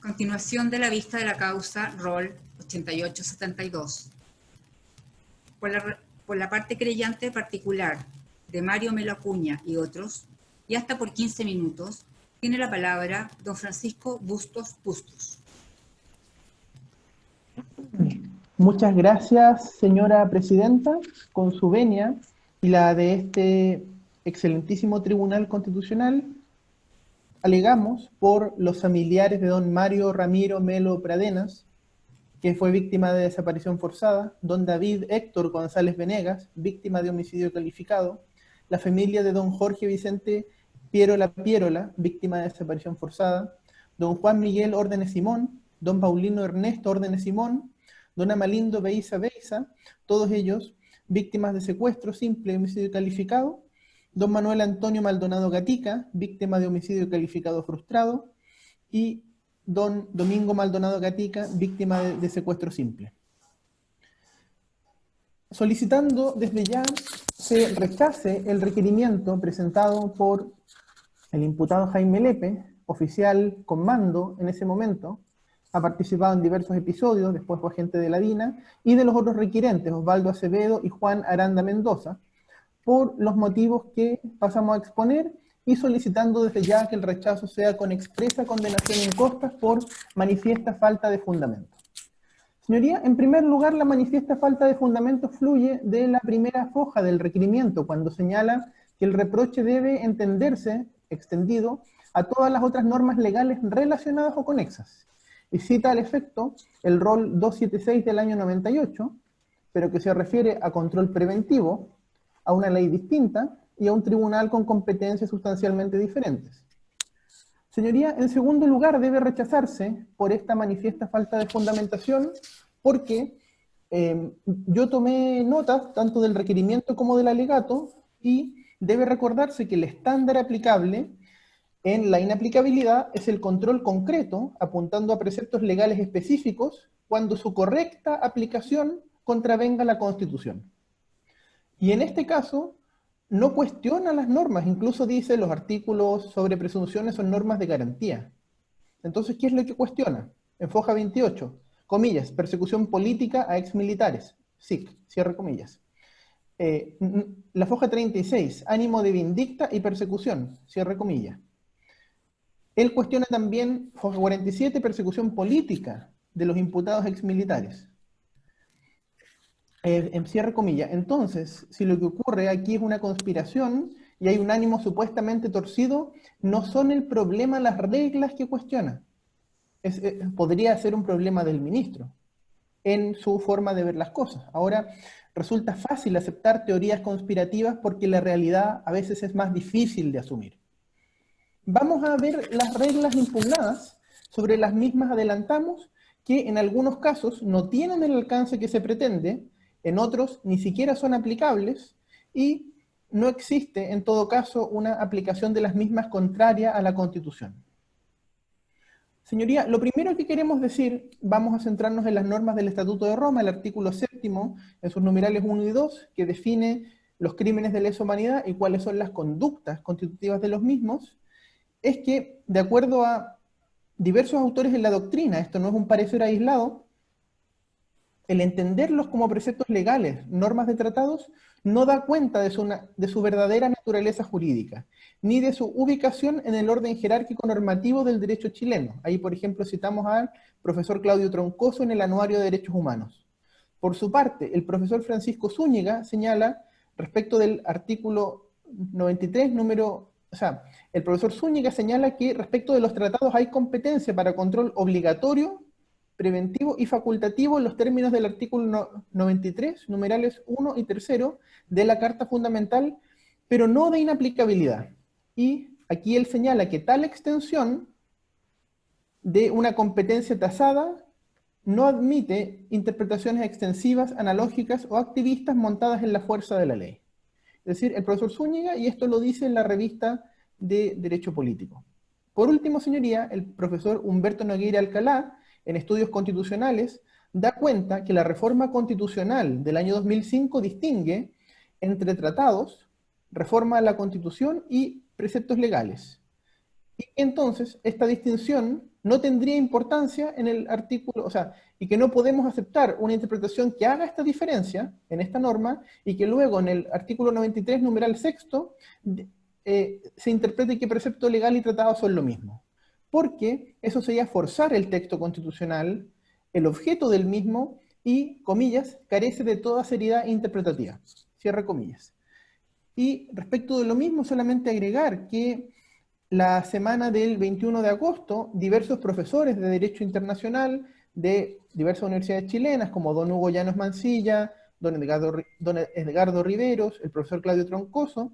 Continuación de la vista de la causa Rol 8872. Por la parte creyente particular de Mario Melo Acuña y otros, y hasta por 15 minutos, tiene la palabra don Francisco Bustos Bustos. Muchas gracias, señora presidenta. Con su venia y la de este excelentísimo Tribunal Constitucional, alegamos por los familiares de don Mario Ramiro Melo Pradenas, que fue víctima de desaparición forzada, don David Héctor González Venegas, víctima de homicidio calificado, la familia de don Jorge Vicente Pierola, víctima de desaparición forzada, don Juan Miguel Órdenes Simón, don Paulino Ernesto Órdenes Simón, don Amalindo Beiza, todos ellos víctimas de secuestro simple y homicidio calificado, don Manuel Antonio Maldonado Gatica, víctima de homicidio calificado frustrado, y don Domingo Maldonado Gatica, víctima de secuestro simple. Solicitando desde ya se rechace el requerimiento presentado por el imputado Jaime Lepe, oficial con mando en ese momento, ha participado en diversos episodios, después fue agente de la DINA, y de los otros requirentes, Osvaldo Acevedo y Juan Aranda Mendoza, por los motivos que pasamos a exponer, y solicitando desde ya que el rechazo sea con expresa condenación in costas por manifiesta falta de fundamento. Señoría, en primer lugar, la manifiesta falta de fundamento fluye de la primera foja del requerimiento, cuando señala que el reproche debe entenderse extendido a todas las otras normas legales relacionadas o conexas. Y cita al efecto el rol 276 del año 98, pero que se refiere a control preventivo, a una ley distinta y a un tribunal con competencias sustancialmente diferentes. Señoría, en segundo lugar, debe rechazarse por esta manifiesta falta de fundamentación porque yo tomé nota tanto del requerimiento como del alegato y debe recordarse que el estándar aplicable en la inaplicabilidad es el control concreto, apuntando a preceptos legales específicos, cuando su correcta aplicación contravenga la Constitución. Y en este caso, no cuestiona las normas, incluso dice los artículos sobre presunciones son normas de garantía. Entonces, ¿qué es lo que cuestiona? En foja 28, comillas, persecución política a exmilitares, SIC, cierre comillas. La foja 36, ánimo de vindicta y persecución, cierre comillas. Él cuestiona también, foja 47, persecución política de los imputados exmilitares. En cierre comillas. Entonces, si lo que ocurre aquí es una conspiración y hay un ánimo supuestamente torcido, no son el problema las reglas que cuestiona. Podría ser un problema del ministro en su forma de ver las cosas. Ahora, resulta fácil aceptar teorías conspirativas porque la realidad a veces es más difícil de asumir. Vamos a ver las reglas impugnadas. Sobre las mismas adelantamos que en algunos casos no tienen el alcance que se pretende, en otros ni siquiera son aplicables y no existe en todo caso una aplicación de las mismas contraria a la Constitución. Señoría, lo primero que queremos decir, vamos a centrarnos en las normas del Estatuto de Roma, el artículo 7º, en sus numerales 1 y 2, que define los crímenes de lesa humanidad y cuáles son las conductas constitutivas de los mismos, es que, de acuerdo a diversos autores en la doctrina, esto no es un parecer aislado, el entenderlos como preceptos legales, normas de tratados, no da cuenta de su verdadera naturaleza jurídica, ni de su ubicación en el orden jerárquico normativo del derecho chileno. Ahí, por ejemplo, citamos al profesor Claudio Troncoso en el Anuario de Derechos Humanos. Por su parte, el profesor Francisco Zúñiga señala, respecto del artículo 93, el profesor Zúñiga señala que respecto de los tratados hay competencia para control obligatorio, preventivo y facultativo en los términos del artículo 93, numerales 1 y 3 de la Carta Fundamental, pero no de inaplicabilidad. Y aquí él señala que tal extensión de una competencia tasada no admite interpretaciones extensivas, analógicas o activistas montadas en la fuerza de la ley. Es decir, el profesor Zúñiga, y esto lo dice en la revista de Derecho Político. Por último, señoría, el profesor Humberto Nogueira Alcalá, en Estudios Constitucionales, da cuenta que la reforma constitucional del año 2005 distingue entre tratados, reforma a la Constitución y preceptos legales. Y entonces, esta distinción no tendría importancia en el artículo, o sea, y que no podemos aceptar una interpretación que haga esta diferencia en esta norma y que luego en el artículo 93, numeral sexto, se interprete que precepto legal y tratado son lo mismo. Porque eso sería forzar el texto constitucional, el objeto del mismo, y, comillas, carece de toda seriedad interpretativa. Cierra comillas. Y respecto de lo mismo, solamente agregar que la semana del 21 de agosto, diversos profesores de Derecho Internacional de diversas universidades chilenas, como don Hugo Llanos Mancilla, don Edgardo Riveros, el profesor Claudio Troncoso,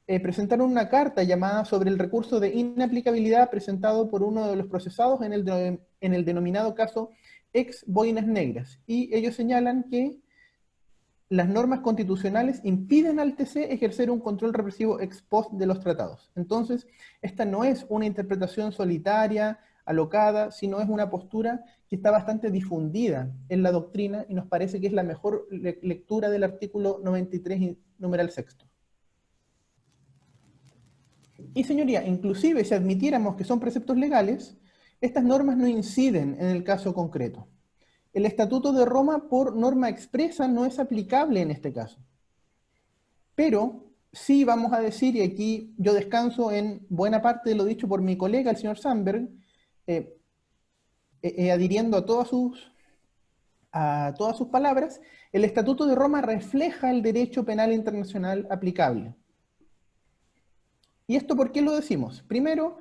presentaron una carta llamada sobre el recurso de inaplicabilidad presentado por uno de los procesados en el denominado caso ex Boinas Negras. Y ellos señalan que las normas constitucionales impiden al TC ejercer un control represivo ex post de los tratados. Entonces, esta no es una interpretación solitaria, alocada, sino es una postura que está bastante difundida en la doctrina y nos parece que es la mejor lectura del artículo 93, numeral sexto. Y señoría, inclusive si admitiéramos que son preceptos legales, estas normas no inciden en el caso concreto. El Estatuto de Roma, por norma expresa, no es aplicable en este caso. Pero sí vamos a decir, y aquí yo descanso en buena parte de lo dicho por mi colega, el señor Sandberg, adhiriendo a todas sus palabras, el Estatuto de Roma refleja el derecho penal internacional aplicable. ¿Y esto por qué lo decimos? Primero,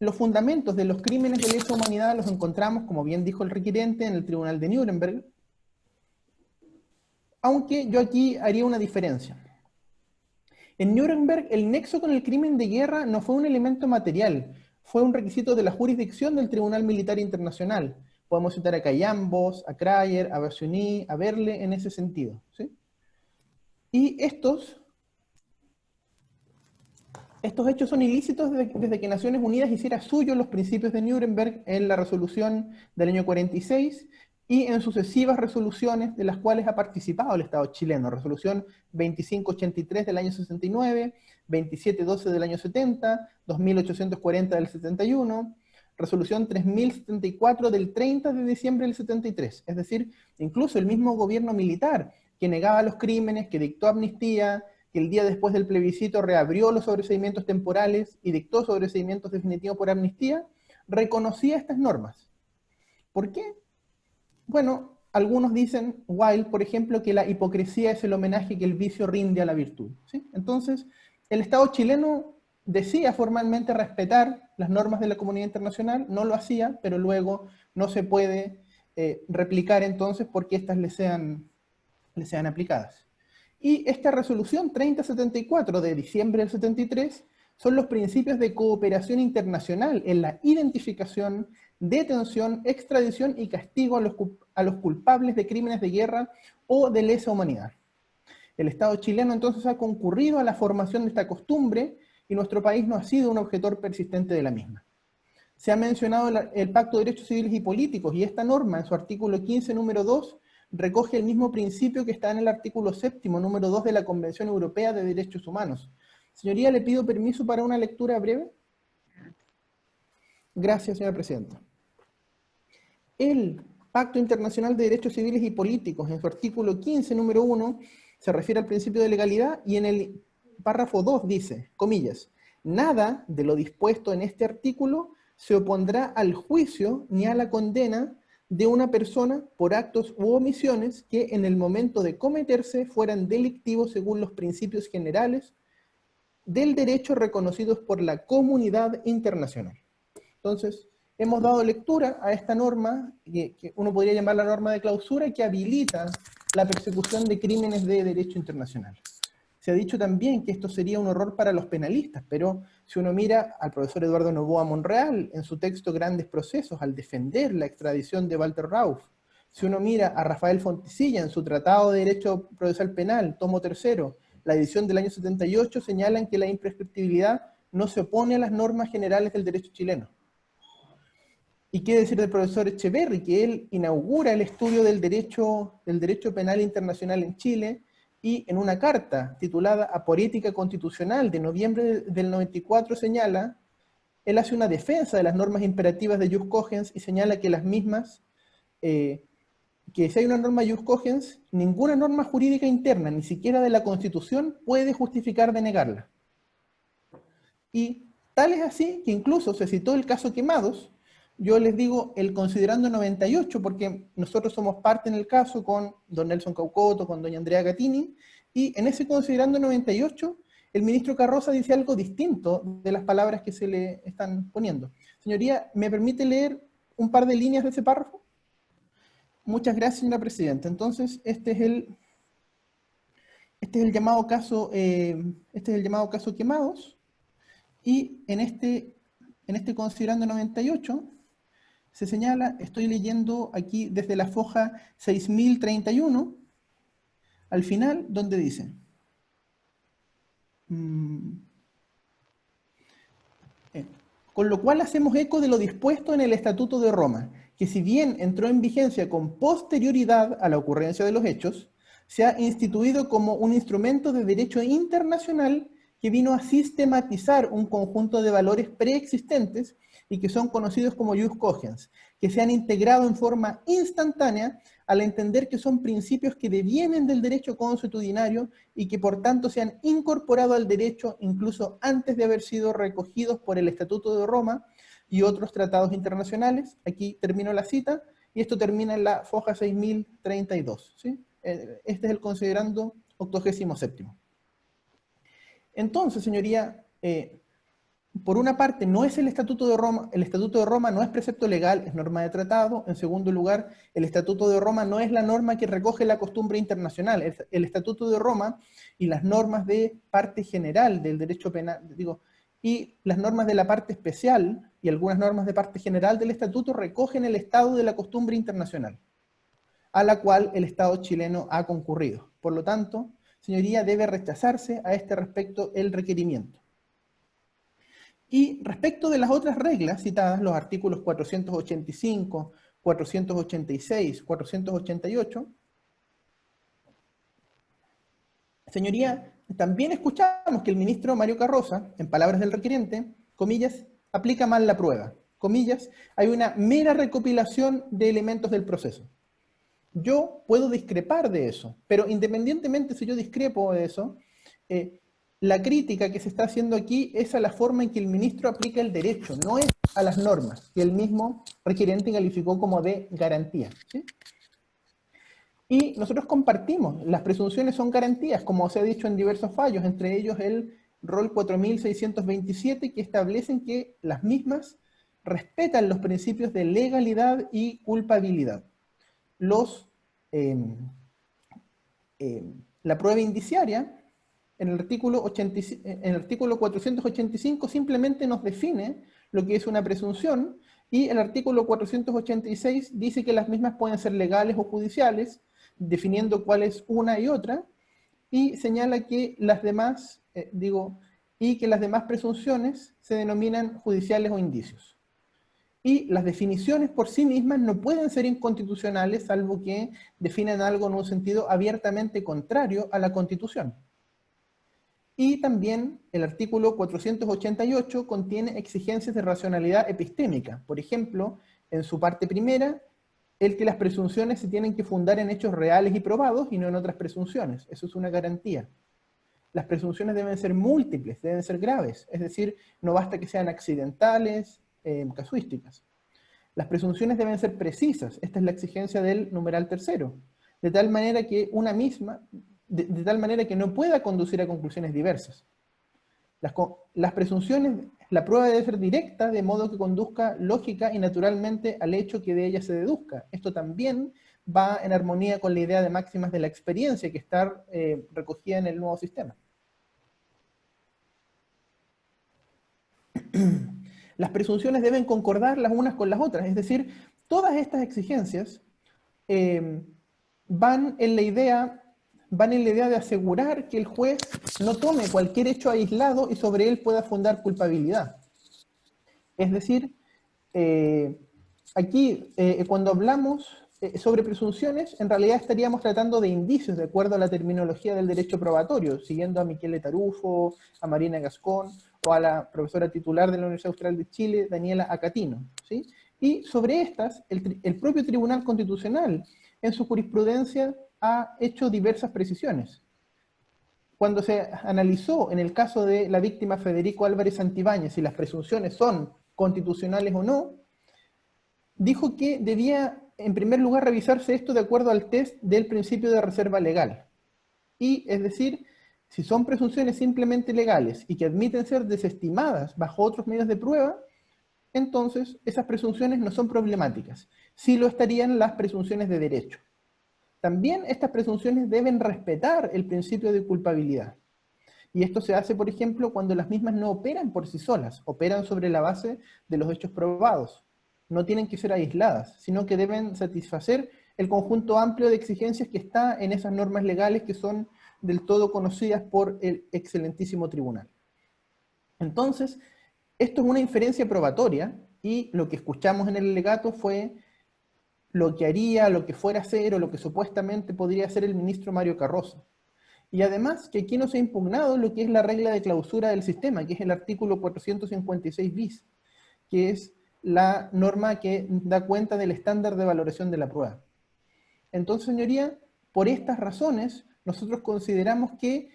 los fundamentos de los crímenes de lesa humanidad los encontramos, como bien dijo el requirente, en el Tribunal de Nuremberg, aunque yo aquí haría una diferencia. En Nuremberg, el nexo con el crimen de guerra no fue un elemento material, fue un requisito de la jurisdicción del Tribunal Militar Internacional. Podemos citar a Cayambos, a Crayer, a Bassiouni, a Berle en ese sentido, ¿sí? Y estos hechos son ilícitos desde que Naciones Unidas hiciera suyos los principios de Nuremberg en la resolución del año 46 y en sucesivas resoluciones de las cuales ha participado el Estado chileno. Resolución 2583 del año 69, 2712 del año 70, 2840 del 71, resolución 3074 del 30 de diciembre del 73. Es decir, incluso el mismo gobierno militar que negaba los crímenes, que dictó amnistía, que el día después del plebiscito reabrió los sobreseimientos temporales y dictó sobreseimientos definitivos por amnistía, reconocía estas normas. ¿Por qué? Bueno, algunos dicen, Wilde, por ejemplo, que la hipocresía es el homenaje que el vicio rinde a la virtud, ¿sí? Entonces, el Estado chileno decía formalmente respetar las normas de la comunidad internacional, no lo hacía, pero luego no se puede replicar entonces porque éstas le sean aplicadas. Y esta resolución 3074 de diciembre del 73 son los principios de cooperación internacional en la identificación, detención, extradición y castigo a los culpables de crímenes de guerra o de lesa humanidad. El Estado chileno entonces ha concurrido a la formación de esta costumbre y nuestro país no ha sido un objetor persistente de la misma. Se ha mencionado el Pacto de Derechos Civiles y Políticos y esta norma en su artículo 15, número 2, recoge el mismo principio que está en el artículo 7, número 2 de la Convención Europea de Derechos Humanos. Señoría, le pido permiso para una lectura breve. Gracias, señora presidenta. El Pacto Internacional de Derechos Civiles y Políticos, en su artículo 15, número 1, se refiere al principio de legalidad y en el párrafo 2 dice, comillas, nada de lo dispuesto en este artículo se opondrá al juicio ni a la condena de una persona por actos u omisiones que en el momento de cometerse fueran delictivos según los principios generales del derecho reconocidos por la comunidad internacional. Entonces, hemos dado lectura a esta norma, que uno podría llamar la norma de clausura, que habilita la persecución de crímenes de derecho internacional. Se ha dicho también que esto sería un horror para los penalistas, pero si uno mira al profesor Eduardo Noboa Monreal en su texto Grandes Procesos, al defender la extradición de Walter Rauff, si uno mira a Rafael Fontecilla en su Tratado de Derecho Procesal Penal, tomo 3, la edición del año 78, señalan que la imprescriptibilidad no se opone a las normas generales del derecho chileno. ¿Y qué decir del profesor Echeverri, que él inaugura el estudio del derecho penal internacional en Chile, y en una carta titulada Aporética Constitucional de noviembre del 94 señala él hace una defensa de las normas imperativas de jus cogens y señala que las mismas, que si hay una norma jus cogens, ninguna norma jurídica interna, ni siquiera de la Constitución, puede justificar denegarla. Y tal es así que incluso se citó el caso Quemados. Yo les digo el considerando 98, porque nosotros somos parte en el caso con don Nelson Caucoto, con doña Andrea Gatini, y en ese considerando 98, el ministro Carroza dice algo distinto de las palabras que se le están poniendo. Señoría, ¿me permite leer un par de líneas de ese párrafo? Muchas gracias, señora presidenta. Entonces, este es el llamado caso Quemados, y en este considerando 98 se señala, estoy leyendo aquí desde la foja 6031, al final, donde dice, con lo cual hacemos eco de lo dispuesto en el Estatuto de Roma, que si bien entró en vigencia con posterioridad a la ocurrencia de los hechos, se ha instituido como un instrumento de derecho internacional que vino a sistematizar un conjunto de valores preexistentes y que son conocidos como jus cogens, que se han integrado en forma instantánea al entender que son principios que devienen del derecho consuetudinario y que por tanto se han incorporado al derecho incluso antes de haber sido recogidos por el Estatuto de Roma y otros tratados internacionales. Aquí termino la cita, y esto termina en la foja 6032, ¿sí? Este es el considerando 87. Entonces, señoría, por una parte, no es el Estatuto de Roma no es precepto legal, es norma de tratado. En segundo lugar, el Estatuto de Roma no es la norma que recoge la costumbre internacional. El Estatuto de Roma y las normas de parte general del derecho penal, y las normas de la parte especial y algunas normas de parte general del Estatuto recogen el estado de la costumbre internacional, a la cual el Estado chileno ha concurrido. Por lo tanto, señoría, debe rechazarse a este respecto el requerimiento. Y respecto de las otras reglas citadas, los artículos 485, 486, 488, señoría, también escuchamos que el ministro Mario Carroza, en palabras del requerente, comillas, aplica mal la prueba, comillas, hay una mera recopilación de elementos del proceso. Yo puedo discrepar de eso, pero independientemente si yo discrepo de eso, la crítica que se está haciendo aquí es a la forma en que el ministro aplica el derecho, no es a las normas que el mismo requerente calificó como de garantía, ¿sí? Y nosotros compartimos, las presunciones son garantías, como se ha dicho en diversos fallos, entre ellos el rol 4627, que establecen que las mismas respetan los principios de legalidad y culpabilidad. La prueba indiciaria, en el artículo 485 simplemente nos define lo que es una presunción, y el artículo 486 dice que las mismas pueden ser legales o judiciales, definiendo cuál es una y otra, y señala que las demás, presunciones se denominan judiciales o indicios. Y las definiciones por sí mismas no pueden ser inconstitucionales, salvo que definan algo en un sentido abiertamente contrario a la Constitución. Y también el artículo 488 contiene exigencias de racionalidad epistémica. Por ejemplo, en su parte primera, el que las presunciones se tienen que fundar en hechos reales y probados y no en otras presunciones. Eso es una garantía. Las presunciones deben ser múltiples, deben ser graves. Es decir, no basta que sean accidentales, casuísticas. Las presunciones deben ser precisas. Esta es la exigencia del numeral tercero. De tal manera que de tal manera que no pueda conducir a conclusiones diversas. Las presunciones, la prueba debe ser directa, de modo que conduzca lógica y naturalmente al hecho que de ella se deduzca. Esto también va en armonía con la idea de máximas de la experiencia que está recogida en el nuevo sistema. Las presunciones deben concordar las unas con las otras, es decir, todas estas exigencias van en la idea de asegurar que el juez no tome cualquier hecho aislado y sobre él pueda fundar culpabilidad. Es decir, aquí cuando hablamos sobre presunciones, en realidad estaríamos tratando de indicios de acuerdo a la terminología del derecho probatorio, siguiendo a Michele Tarufo, a Marina Gascón o a la profesora titular de la Universidad Austral de Chile, Daniela Acatino, ¿sí? Y sobre estas, el propio Tribunal Constitucional, en su jurisprudencia, ha hecho diversas precisiones. Cuando se analizó en el caso de la víctima Federico Álvarez Santibáñez si las presunciones son constitucionales o no, dijo que debía, en primer lugar, revisarse esto de acuerdo al test del principio de reserva legal. Y, es decir, si son presunciones simplemente legales y que admiten ser desestimadas bajo otros medios de prueba, entonces esas presunciones no son problemáticas. Sí lo estarían las presunciones de derecho. También estas presunciones deben respetar el principio de culpabilidad. Y esto se hace, por ejemplo, cuando las mismas no operan por sí solas, operan sobre la base de los hechos probados. No tienen que ser aisladas, sino que deben satisfacer el conjunto amplio de exigencias que está en esas normas legales que son del todo conocidas por el excelentísimo tribunal. Entonces, esto es una inferencia probatoria y lo que escuchamos en el alegato fue lo que haría, lo que fuera a hacer o lo que supuestamente podría hacer el ministro Mario Carrozo. Y además que aquí no se ha impugnado lo que es la regla de clausura del sistema, que es el artículo 456 bis, que es la norma que da cuenta del estándar de valoración de la prueba. Entonces, señoría, por estas razones, nosotros consideramos que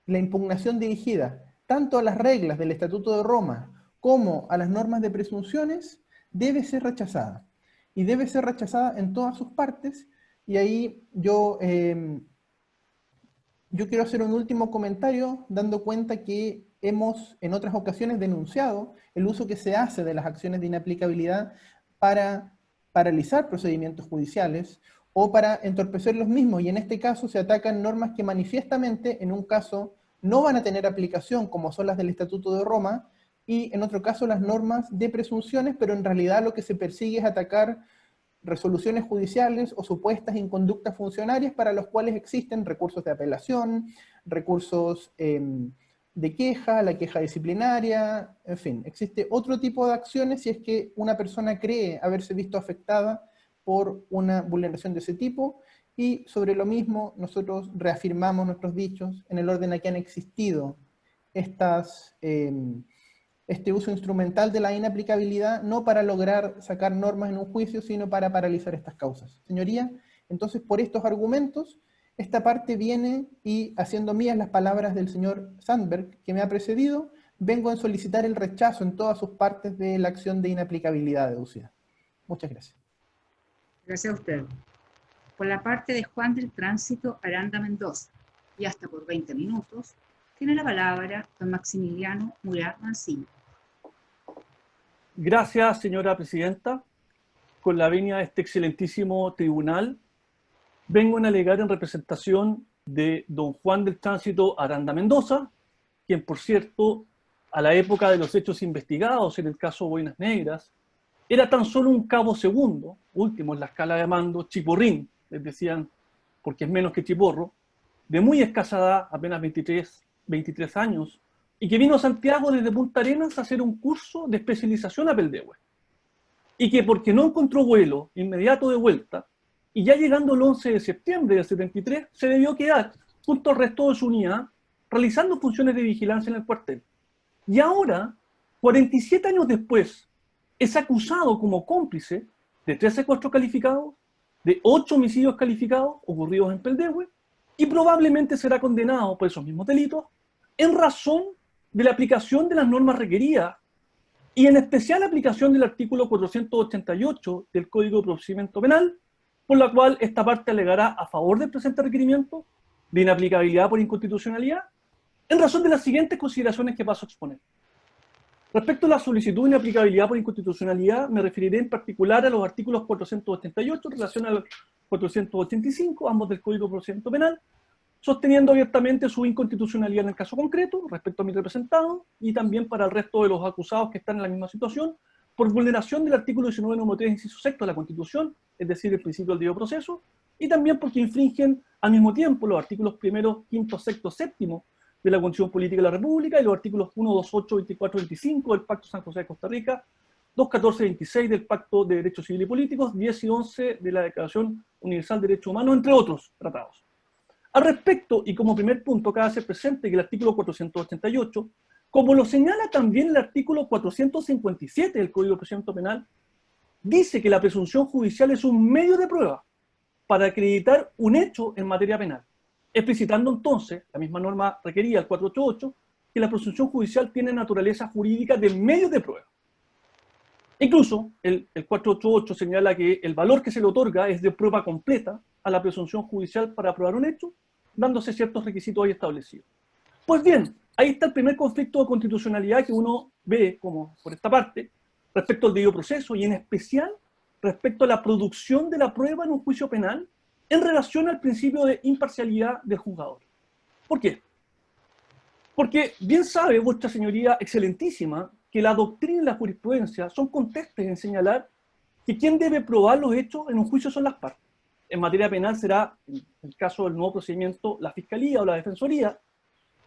la impugnación dirigida tanto a las reglas del Estatuto de Roma como a las normas de presunciones debe ser rechazada. Y debe ser rechazada en todas sus partes, y ahí yo quiero hacer un último comentario dando cuenta que hemos en otras ocasiones denunciado el uso que se hace de las acciones de inaplicabilidad para paralizar procedimientos judiciales o para entorpecer los mismos, y en este caso se atacan normas que manifiestamente en un caso no van a tener aplicación, como son las del Estatuto de Roma, y en otro caso las normas de presunciones, pero en realidad lo que se persigue es atacar resoluciones judiciales o supuestas inconductas funcionarias para los cuales existen recursos de apelación, recursos de queja, la queja disciplinaria, en fin, existe otro tipo de acciones si es que una persona cree haberse visto afectada por una vulneración de ese tipo, y sobre lo mismo nosotros reafirmamos nuestros dichos en el orden a que han existido este uso instrumental de la inaplicabilidad, no para lograr sacar normas en un juicio, sino para paralizar estas causas. Señoría, entonces por estos argumentos, esta parte viene y, haciendo mías las palabras del señor Sandberg, que me ha precedido, vengo a solicitar el rechazo en todas sus partes de la acción de inaplicabilidad deducida. Muchas gracias. Gracias a usted. Por la parte de Juan del Tránsito Aranda Mendoza, y hasta por 20 minutos, tiene la palabra don Maximiliano Murat Mancilla. Gracias, señora presidenta. Con la venia de este excelentísimo tribunal, vengo a alegar en representación de don Juan del Tránsito Aranda Mendoza, quien, por cierto, a la época de los hechos investigados en el caso Boinas Negras, era tan solo un cabo segundo, último en la escala de mando, chiporrín, les decían, porque es menos que chiporro, de muy escasa edad, apenas 23 años, y que vino a Santiago desde Punta Arenas a hacer un curso de especialización a Peldehue. Y que porque no encontró vuelo inmediato de vuelta, y ya llegando el 11 de septiembre del 73, se debió quedar junto al resto de su unidad realizando funciones de vigilancia en el cuartel. Y ahora, 47 años después, es acusado como cómplice de 3 secuestros calificados, de 8 homicidios calificados ocurridos en Peldehue, y probablemente será condenado por esos mismos delitos en razón de la aplicación de las normas requeridas, y en especial la aplicación del artículo 488 del Código de Procedimiento Penal, por la cual esta parte alegará a favor del presente requerimiento de inaplicabilidad por inconstitucionalidad, en razón de las siguientes consideraciones que paso a exponer. Respecto a la solicitud de inaplicabilidad por inconstitucionalidad, me referiré en particular a los artículos 488 en relación al 485, ambos del Código de Procedimiento Penal, sosteniendo abiertamente su inconstitucionalidad en el caso concreto, respecto a mi representado, y también para el resto de los acusados que están en la misma situación, por vulneración del artículo 19, número 3, inciso sexto de la Constitución, es decir, el principio del debido proceso, y también porque infringen al mismo tiempo los artículos primero, quinto, sexto, séptimo de la Constitución Política de la República y los artículos 1, 2, 8, 24, 25 del Pacto San José de Costa Rica, 2, 14, 26 del Pacto de Derechos Civiles y Políticos, 10 y 11 de la Declaración Universal de Derechos Humanos, entre otros tratados. Al respecto, y como primer punto, cabe hacer presente que el artículo 488 Como lo señala también el artículo 457 del Código de Procedimiento Penal, dice que la presunción judicial es un medio de prueba para acreditar un hecho en materia penal, explicitando entonces, la misma norma requería el 488, que la presunción judicial tiene naturaleza jurídica de medio de prueba. Incluso el 488 señala que el valor que se le otorga es de prueba completa a la presunción judicial para probar un hecho, dándose ciertos requisitos ahí establecidos. Pues bien, ahí está el primer conflicto de constitucionalidad que uno ve, como por esta parte, respecto al debido proceso y en especial respecto a la producción de la prueba en un juicio penal en relación al principio de imparcialidad del juzgador. ¿Por qué? Porque bien sabe vuestra señoría excelentísima que la doctrina y la jurisprudencia son contestes en señalar que quien debe probar los hechos en un juicio son las partes. En materia penal será, en el caso del nuevo procedimiento, la Fiscalía o la Defensoría,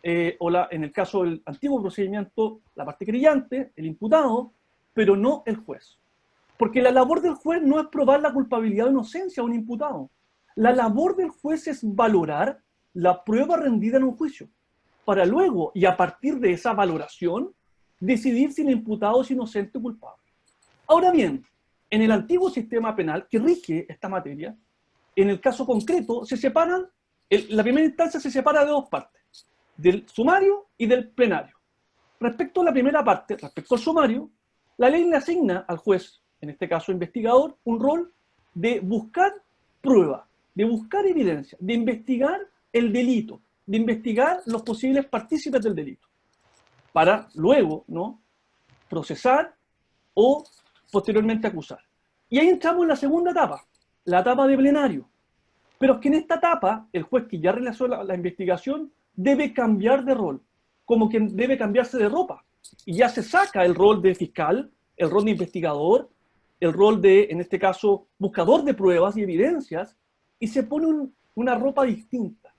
en el caso del antiguo procedimiento, la parte creyente, el imputado, pero no el juez. Porque la labor del juez no es probar la culpabilidad o inocencia de un imputado. La labor del juez es valorar la prueba rendida en un juicio, para luego, y a partir de esa valoración, decidir si el imputado es inocente o culpable. Ahora bien, en el antiguo sistema penal que rige esta materia, en el caso concreto, se separan, la primera instancia se separa de dos partes, del sumario y del plenario. Respecto a la primera parte, respecto al sumario, la ley le asigna al juez, en este caso investigador, un rol de buscar prueba, de buscar evidencia, de investigar el delito, de investigar los posibles partícipes del delito, para luego, ¿no?, procesar o posteriormente acusar. Y ahí entramos en la segunda etapa, la etapa de plenario. Pero es que en esta etapa, el juez que ya realizó la investigación debe cambiar de rol, como quien debe cambiarse de ropa. Y ya se saca el rol de fiscal, el rol de investigador, el rol de, en este caso, buscador de pruebas y evidencias, y se pone una ropa distinta.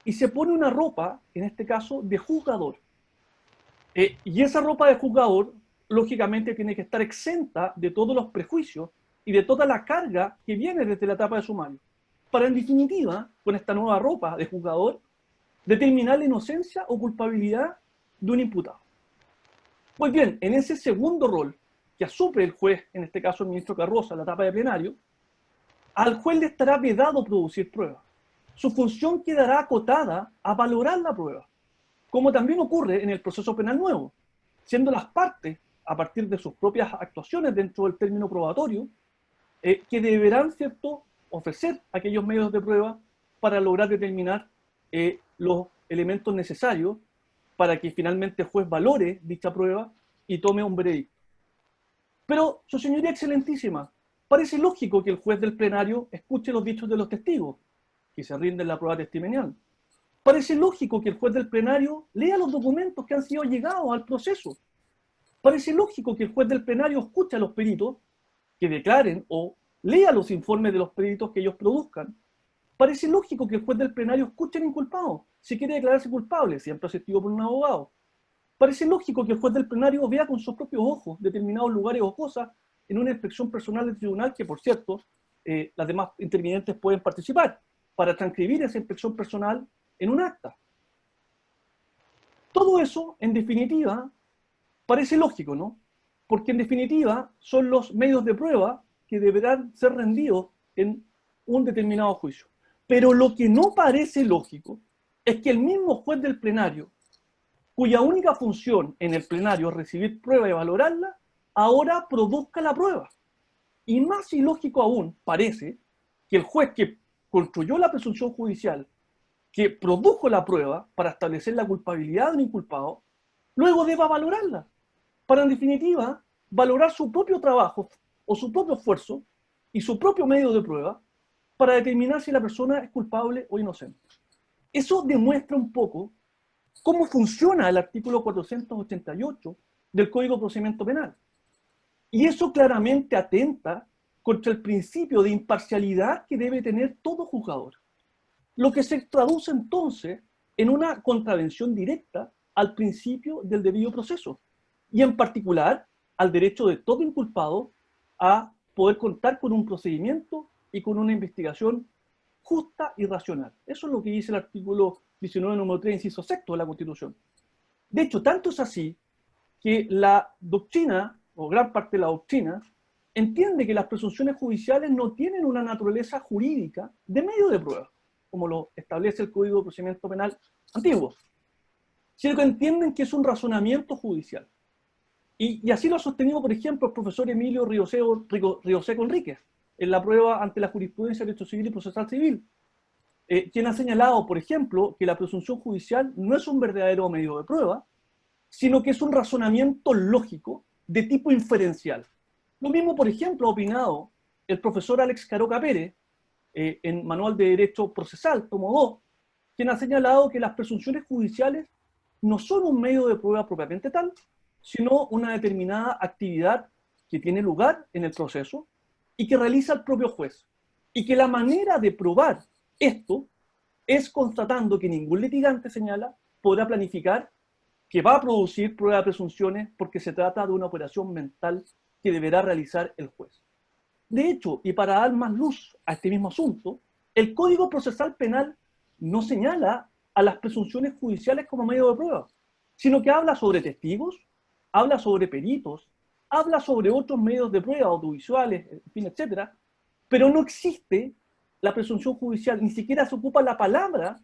Y se pone una ropa, en este caso, de juzgador. Y esa ropa de juzgador, lógicamente, tiene que estar exenta de todos los prejuicios y de toda la carga que viene desde la etapa de sumario. Para, en definitiva, con esta nueva ropa de juzgador, determinar la inocencia o culpabilidad de un imputado. Pues bien, en ese segundo rol que asume el juez, en este caso el ministro Carroza, en la etapa de plenario, al juez le estará vedado producir pruebas. Su función quedará acotada a valorar la prueba, como también ocurre en el proceso penal nuevo, siendo las partes, a partir de sus propias actuaciones dentro del término probatorio, que deberán, ¿cierto?, ofrecer aquellos medios de prueba para lograr determinar los elementos necesarios para que finalmente el juez valore dicha prueba y tome un veredicto. Pero, su señoría excelentísima, parece lógico que el juez del plenario escuche los dichos de los testigos, que se rinden la prueba testimonial. Parece lógico que el juez del plenario lea los documentos que han sido allegados al proceso. Parece lógico que el juez del plenario escuche a los peritos que declaren o lea los informes de los peritos que ellos produzcan. Parece lógico que el juez del plenario escuche al inculpado, si quiere declararse culpable, siempre asistido por un abogado. Parece lógico que el juez del plenario vea con sus propios ojos determinados lugares o cosas en una inspección personal del tribunal, que por cierto, las demás intervinientes pueden participar para transcribir esa inspección personal en un acta. Todo eso, en definitiva, parece lógico, ¿no? Porque en definitiva son los medios de prueba que deberán ser rendidos en un determinado juicio. Pero lo que no parece lógico es que el mismo juez del plenario, cuya única función en el plenario es recibir prueba y valorarla, ahora produzca la prueba. Y más ilógico aún parece que el juez que construyó la presunción judicial, que produjo la prueba para establecer la culpabilidad de un inculpado, luego deba valorarla, para en definitiva valorar su propio trabajo o su propio esfuerzo y su propio medio de prueba para determinar si la persona es culpable o inocente. Eso demuestra un poco cómo funciona el artículo 488 del Código de Procedimiento Penal. Y eso claramente atenta contra el principio de imparcialidad que debe tener todo juzgador. Lo que se traduce entonces en una contravención directa al principio del debido proceso, y en particular al derecho de todo inculpado a poder contar con un procedimiento y con una investigación justa y racional. Eso es lo que dice el artículo 19, número 3, inciso sexto de la Constitución. De hecho, tanto es así que la doctrina, o gran parte de la doctrina, entiende que las presunciones judiciales no tienen una naturaleza jurídica de medio de prueba, como lo establece el Código de Procedimiento Penal antiguo, sino que entienden que es un razonamiento judicial. Y así lo ha sostenido, por ejemplo, el profesor Emilio Rioseco Enríquez, en la prueba ante la jurisprudencia de derecho civil y procesal civil, quien ha señalado, por ejemplo, que la presunción judicial no es un verdadero medio de prueba, sino que es un razonamiento lógico de tipo inferencial. Lo mismo, por ejemplo, ha opinado el profesor Alex Caroca Pérez, en Manual de Derecho Procesal, tomo 2, quien ha señalado que las presunciones judiciales no son un medio de prueba propiamente tal, sino una determinada actividad que tiene lugar en el proceso y que realiza el propio juez. Y que la manera de probar esto es constatando que ningún litigante, señala, podrá planificar que va a producir prueba de presunciones porque se trata de una operación mental que deberá realizar el juez. De hecho, y para dar más luz a este mismo asunto, el Código Procesal Penal no señala a las presunciones judiciales como medio de prueba, sino que habla sobre testigos, habla sobre peritos, habla sobre otros medios de prueba, audiovisuales, en fin, etcétera, pero no existe la presunción judicial, ni siquiera se ocupa la palabra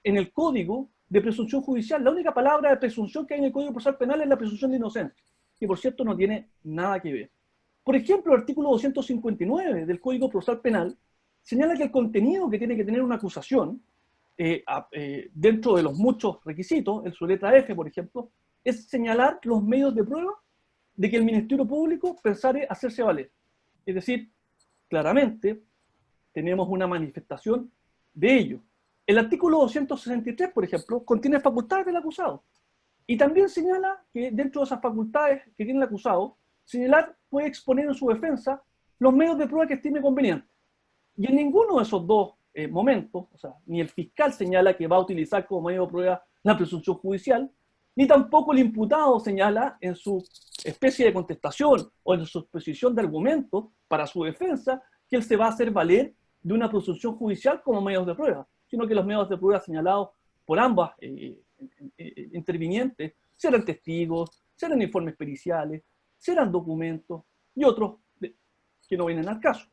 en el Código de presunción judicial. La única palabra de presunción que hay en el Código Procesal Penal es la presunción de inocencia, que por cierto no tiene nada que ver. Por ejemplo, el artículo 259 del Código Procesal Penal señala que el contenido que tiene que tener una acusación, dentro de los muchos requisitos, en su letra F, por ejemplo, es señalar los medios de prueba de que el Ministerio Público pensare hacerse valer. Es decir, claramente tenemos una manifestación de ello. El artículo 263, por ejemplo, contiene facultades del acusado. Y también señala que dentro de esas facultades que tiene el acusado, señalar puede exponer en su defensa los medios de prueba que estime conveniente. Y en ninguno de esos dos momentos, o sea, ni el fiscal señala que va a utilizar como medio de prueba la presunción judicial, ni tampoco el imputado señala en su especie de contestación o en su exposición de argumentos para su defensa que él se va a hacer valer de una presunción judicial como medios de prueba, sino que los medios de prueba señalados por ambas intervinientes serán testigos, serán informes periciales, serán documentos y otros que no vienen al caso.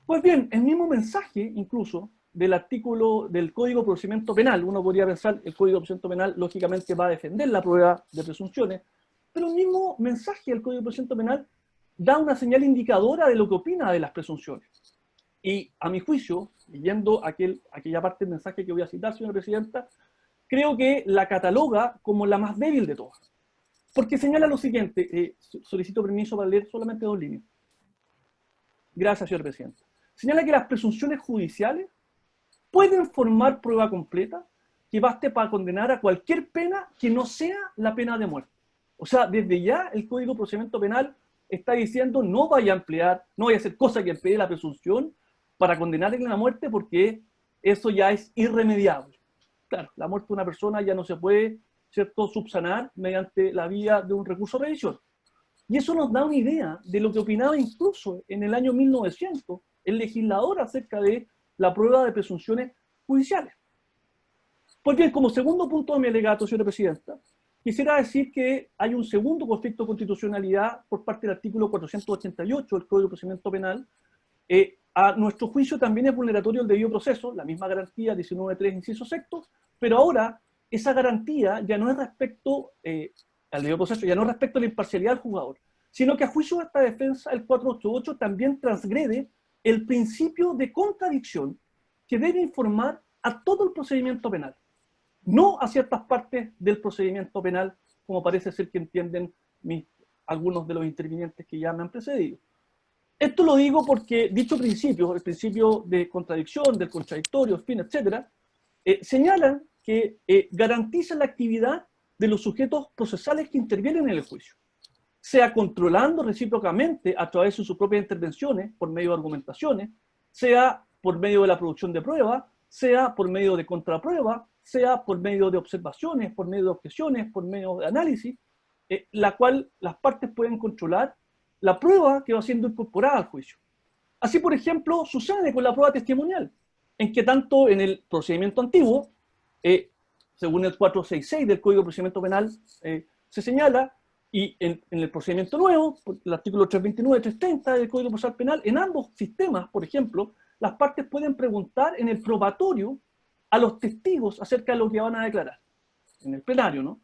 Pues bien, el mismo mensaje incluso del artículo del Código de Procedimiento Penal, uno podría pensar el Código de Procedimiento Penal lógicamente va a defender la prueba de presunciones, pero el mismo mensaje del Código de Procedimiento Penal da una señal indicadora de lo que opina de las presunciones. Y a mi juicio, leyendo aquella parte del mensaje que voy a citar, señora presidenta, creo que la cataloga como la más débil de todas. Porque señala lo siguiente, solicito permiso para leer solamente 2 líneas. Gracias, señor presidente. Señala que las presunciones judiciales pueden formar prueba completa que baste para condenar a cualquier pena que no sea la pena de muerte. O sea, desde ya el Código de Procedimiento Penal está diciendo no vaya a emplear, no vaya a hacer cosa que emplee la presunción para condenarle a la muerte porque eso ya es irremediable. Claro, la muerte de una persona ya no se puede, ¿cierto?, subsanar mediante la vía de un recurso de revisión. Y eso nos da una idea de lo que opinaba incluso en el año 1900 el legislador acerca de la prueba de presunciones judiciales. Pues bien, como segundo punto de mi alegato, señora presidenta, quisiera decir que hay un segundo conflicto de constitucionalidad por parte del artículo 488 del Código de Procedimiento Penal. A nuestro juicio también es vulneratorio el debido proceso, la misma garantía 19.3 inciso sexto, pero ahora esa garantía ya no es respecto al debido proceso, ya no es respecto a la imparcialidad del juzgador, sino que a juicio de esta defensa el 488 también transgrede el principio de contradicción que debe informar a todo el procedimiento penal, no a ciertas partes del procedimiento penal, como parece ser que entienden algunos de los intervinientes que ya me han precedido. Esto lo digo porque dicho principio, el principio de contradicción, del contradictorio, en fin, etcétera, señalan que garantizan la actividad de los sujetos procesales que intervienen en el juicio, sea controlando recíprocamente a través de sus propias intervenciones, por medio de argumentaciones, sea por medio de la producción de pruebas, sea por medio de contraprueba, sea por medio de observaciones, por medio de objeciones, por medio de análisis, la cual las partes pueden controlar la prueba que va siendo incorporada al juicio. Así, por ejemplo, sucede con la prueba testimonial, en que tanto en el procedimiento antiguo según el 466 del Código de Procedimiento Penal, se señala, y en el procedimiento nuevo, el artículo 329 y 330 del Código Procesal Penal, en ambos sistemas, por ejemplo, las partes pueden preguntar en el probatorio a los testigos acerca de lo que van a declarar, en el plenario, ¿no?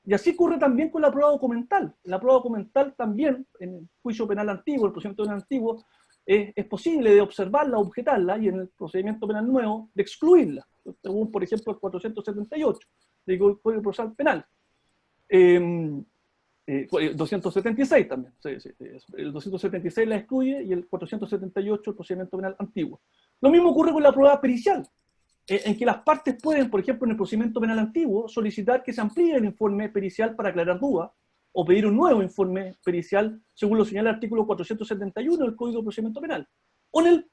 Y así ocurre también con la prueba documental. La prueba documental también, en el juicio penal antiguo, el procedimiento penal antiguo, es posible de observarla, objetarla, y en el procedimiento penal nuevo, de excluirla, según, por ejemplo, el 478 del Código Procesal Penal. 276 también. Sí. El 276 la excluye y el 478 el procedimiento penal antiguo. Lo mismo ocurre con la prueba pericial, en que las partes pueden, por ejemplo, en el procedimiento penal antiguo, solicitar que se amplíe el informe pericial para aclarar dudas, o pedir un nuevo informe pericial, según lo señala el artículo 471 del Código de Procedimiento Penal. O en el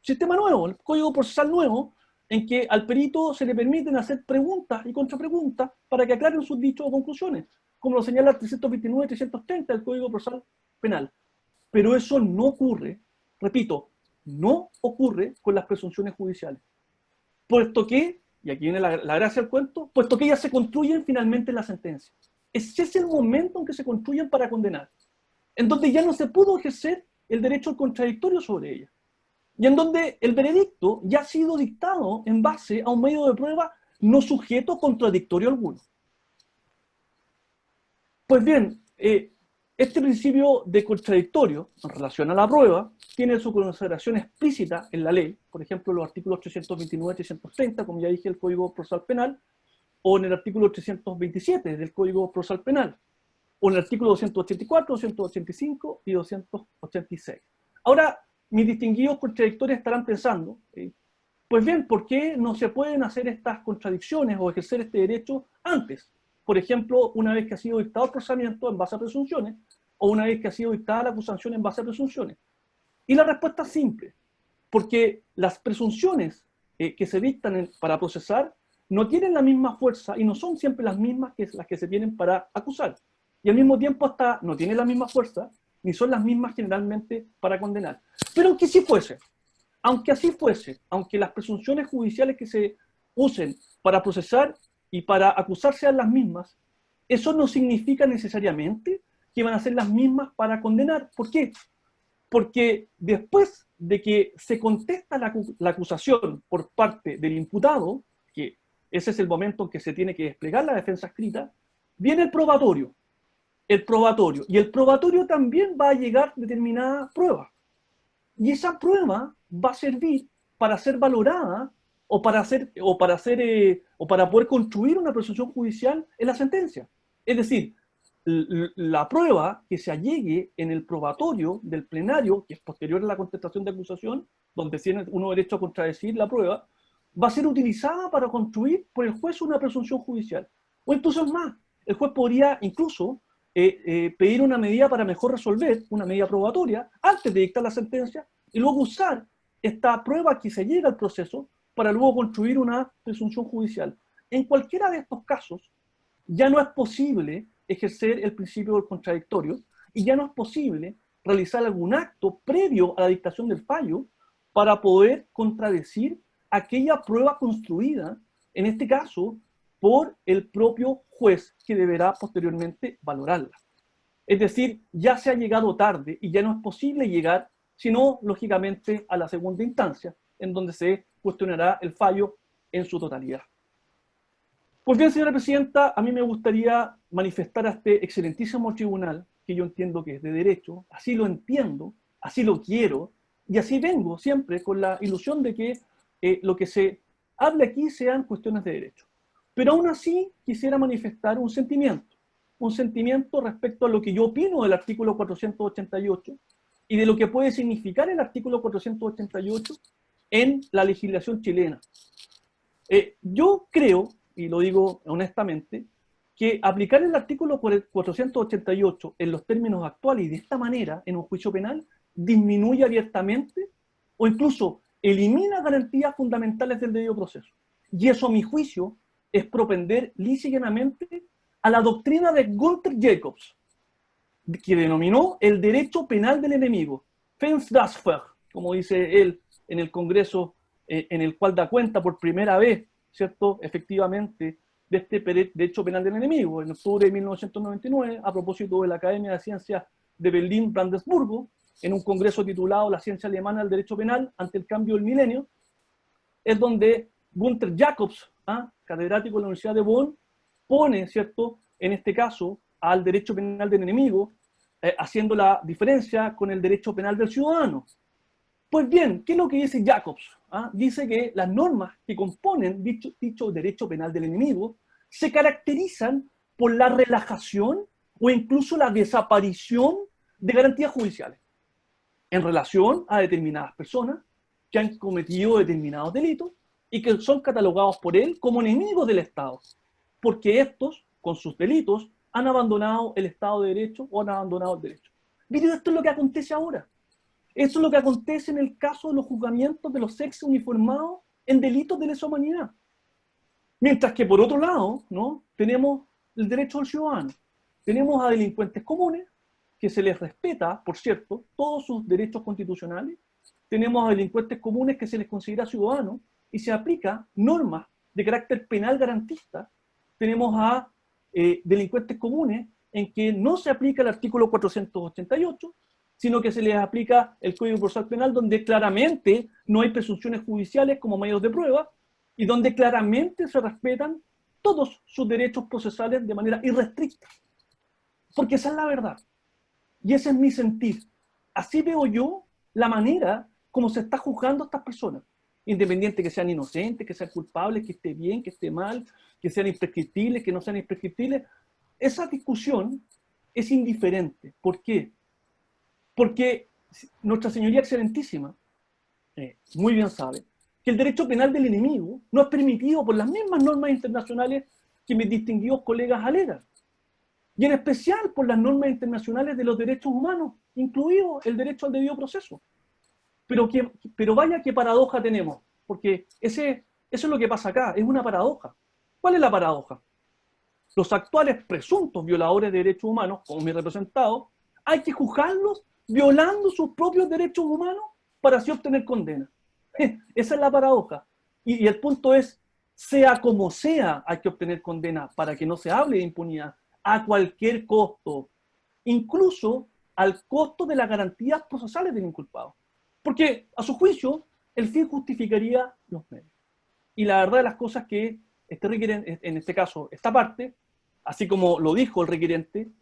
sistema nuevo, el Código Procesal nuevo, en que al perito se le permiten hacer preguntas y contrapreguntas para que aclaren sus dichos o conclusiones, como lo señala el 329 y 330 del Código Procesal Penal. Pero eso no ocurre, repito, no ocurre con las presunciones judiciales. Puesto que, y aquí viene la gracia del cuento, puesto que ellas se construyen finalmente en la sentencia. Ese es el momento en que se construyen para condenar, en donde ya no se pudo ejercer el derecho al contradictorio sobre ellas, y en donde el veredicto ya ha sido dictado en base a un medio de prueba no sujeto a contradictorio alguno. Pues bien, este principio de contradictorio en relación a la prueba tiene su consideración explícita en la ley, por ejemplo, los artículos 329 y 330, como ya dije, el Código Procesal Penal, o en el artículo 327 del Código Procesal Penal, o en el artículo 284, 285 y 286. Ahora, mis distinguidos contradictores estarán pensando, pues bien, ¿por qué no se pueden hacer estas contradicciones o ejercer este derecho antes? Por ejemplo, una vez que ha sido dictado el procesamiento en base a presunciones, o una vez que ha sido dictada la acusación en base a presunciones. Y la respuesta es simple, porque las presunciones que se dictan para procesar no tienen la misma fuerza y no son siempre las mismas que las que se tienen para acusar. Y al mismo tiempo hasta no tienen la misma fuerza, ni son las mismas generalmente para condenar. Pero aunque sí fuese, aunque así fuese, aunque las presunciones judiciales que se usen para procesar y para acusar sean las mismas, eso no significa necesariamente que van a ser las mismas para condenar. ¿Por qué? Porque después de que se contesta la acusación por parte del imputado, que ese es el momento en que se tiene que desplegar la defensa escrita, viene el probatorio. Y el probatorio también va a llegar determinada prueba. Y esa prueba va a servir para ser valorada o para poder construir una presunción judicial en la sentencia. Es decir, la prueba que se allegue en el probatorio del plenario, que es posterior a la contestación de acusación, donde tiene uno derecho a contradecir la prueba, va a ser utilizada para construir por el juez una presunción judicial. O incluso es más, el juez podría incluso pedir una medida para mejor resolver, una medida probatoria, antes de dictar la sentencia, y luego usar esta prueba que se llega al proceso para luego construir una presunción judicial. En cualquiera de estos casos, ya no es posible ejercer el principio del contradictorio y ya no es posible realizar algún acto previo a la dictación del fallo para poder contradecir aquella prueba construida, en este caso, por el propio juez que deberá posteriormente valorarla. Es decir, ya se ha llegado tarde y ya no es posible llegar, sino, lógicamente, a la segunda instancia, en donde se cuestionará el fallo en su totalidad. Pues bien, señora presidenta, a mí me gustaría manifestar a este excelentísimo tribunal, que yo entiendo que es de derecho, así lo entiendo, así lo quiero, y así vengo siempre con la ilusión de que lo que se hable aquí sean cuestiones de derecho. Pero aún así quisiera manifestar un sentimiento respecto a lo que yo opino del artículo 488 y de lo que puede significar el artículo 488 en la legislación chilena. Yo creo, y lo digo honestamente, que aplicar el artículo 488 en los términos actuales y de esta manera en un juicio penal disminuye abiertamente o incluso elimina garantías fundamentales del debido proceso. Y eso, a mi juicio, es propender lisa y llanamente a la doctrina de Gunther Jacobs, que denominó el derecho penal del enemigo, Fensdasfer, como dice él en el Congreso, en el cual da cuenta por primera vez, ¿cierto?, efectivamente, de este derecho penal del enemigo. En octubre de 1999, a propósito de la Academia de Ciencias de Berlín-Brandenburgo, en un congreso titulado La ciencia alemana del derecho penal ante el cambio del milenio, es donde Gunther Jacobs, catedrático de la Universidad de Bonn, pone, ¿cierto?, en este caso, al derecho penal del enemigo, haciendo la diferencia con el derecho penal del ciudadano. Pues bien, ¿qué es lo que dice Jacobs? Dice que las normas que componen dicho derecho penal del enemigo se caracterizan por la relajación o incluso la desaparición de garantías judiciales en relación a determinadas personas que han cometido determinados delitos y que son catalogados por él como enemigos del Estado, porque estos, con sus delitos, han abandonado el Estado de Derecho o han abandonado el derecho. Miren, esto es lo que acontece ahora. Eso es lo que acontece en el caso de los juzgamientos de los ex uniformados en delitos de lesa humanidad. Mientras que, por otro lado, ¿no?, tenemos el derecho del ciudadano. Tenemos a delincuentes comunes, que se les respeta, por cierto, todos sus derechos constitucionales. Tenemos a delincuentes comunes que se les considera ciudadanos y se aplica normas de carácter penal garantista. Tenemos a delincuentes comunes en que no se aplica el artículo 488, sino que se les aplica el Código Procesal Penal, donde claramente no hay presunciones judiciales como medios de prueba y donde claramente se respetan todos sus derechos procesales de manera irrestricta. Porque esa es la verdad. Y ese es mi sentir. Así veo yo la manera como se está juzgando a estas personas, independiente que sean inocentes, que sean culpables, que esté bien, que esté mal, que sean imprescriptibles, que no sean imprescriptibles. Esa discusión es indiferente. ¿Por qué? Porque Nuestra Señoría Excelentísima muy bien sabe que el derecho penal del enemigo no es permitido por las mismas normas internacionales que mis distinguidos colegas alegan, y en especial por las normas internacionales de los derechos humanos, incluido el derecho al debido proceso. Pero vaya qué paradoja tenemos, porque eso es lo que pasa acá, es una paradoja. ¿Cuál es la paradoja? Los actuales presuntos violadores de derechos humanos, como mis representados, hay que juzgarlos violando sus propios derechos humanos para así obtener condena. Esa es la paradoja. Y el punto es, sea como sea, hay que obtener condena para que no se hable de impunidad a cualquier costo, incluso al costo de las garantías procesales del inculpado. Porque, a su juicio, el fin justificaría los medios. Y la verdad de las cosas que en este caso, esta parte, así como lo dijo el requerente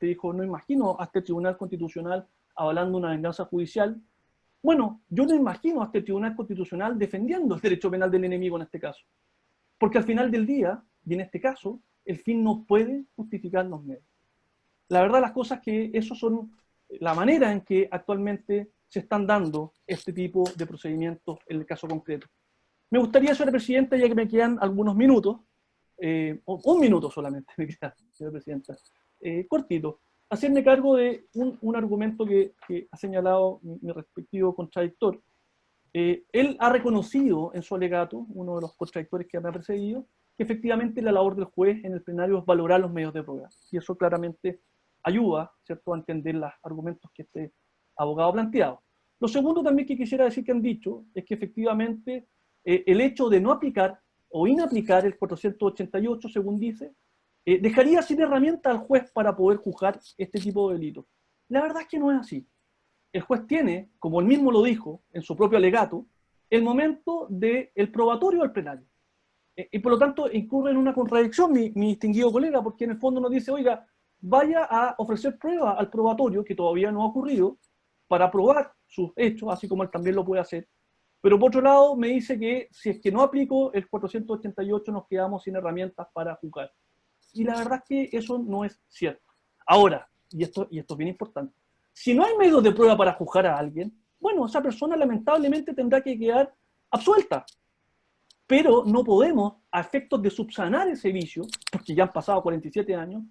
dijo, no imagino a este Tribunal Constitucional avalando una venganza judicial. Bueno, yo no imagino a este Tribunal Constitucional defendiendo el derecho penal del enemigo en este caso. Porque al final del día, y en este caso, el fin no puede justificar los medios. La verdad de las cosas es que eso son la manera en que actualmente se están dando este tipo de procedimientos en el caso concreto. Me gustaría, señora presidenta, ya que me quedan algunos minutos, un minuto solamente me queda, señora presidenta, cortito, hacerme cargo de un argumento que ha señalado mi respectivo contradictor. Él ha reconocido en su alegato, uno de los contradictores que me ha precedido, que efectivamente la labor del juez en el plenario es valorar los medios de prueba. Y eso claramente ayuda, ¿cierto?, a entender los argumentos que este abogado ha planteado. Lo segundo también que quisiera decir que han dicho es que efectivamente el hecho de no aplicar o inaplicar el 488, según dice, dejaría sin herramienta al juez para poder juzgar este tipo de delitos. La verdad es que no es así. El juez tiene, como él mismo lo dijo en su propio alegato, el momento del probatorio del plenario. Y por lo tanto incurre en una contradicción mi distinguido colega, porque en el fondo nos dice, oiga, vaya a ofrecer prueba al probatorio, que todavía no ha ocurrido, para probar sus hechos, así como él también lo puede hacer. Pero por otro lado me dice que si es que no aplico el 488 nos quedamos sin herramientas para juzgar. Y la verdad es que eso no es cierto. Ahora, y esto es bien importante, si no hay medios de prueba para juzgar a alguien, bueno, esa persona lamentablemente tendrá que quedar absuelta. Pero no podemos, a efectos de subsanar ese vicio, porque ya han pasado 47 años,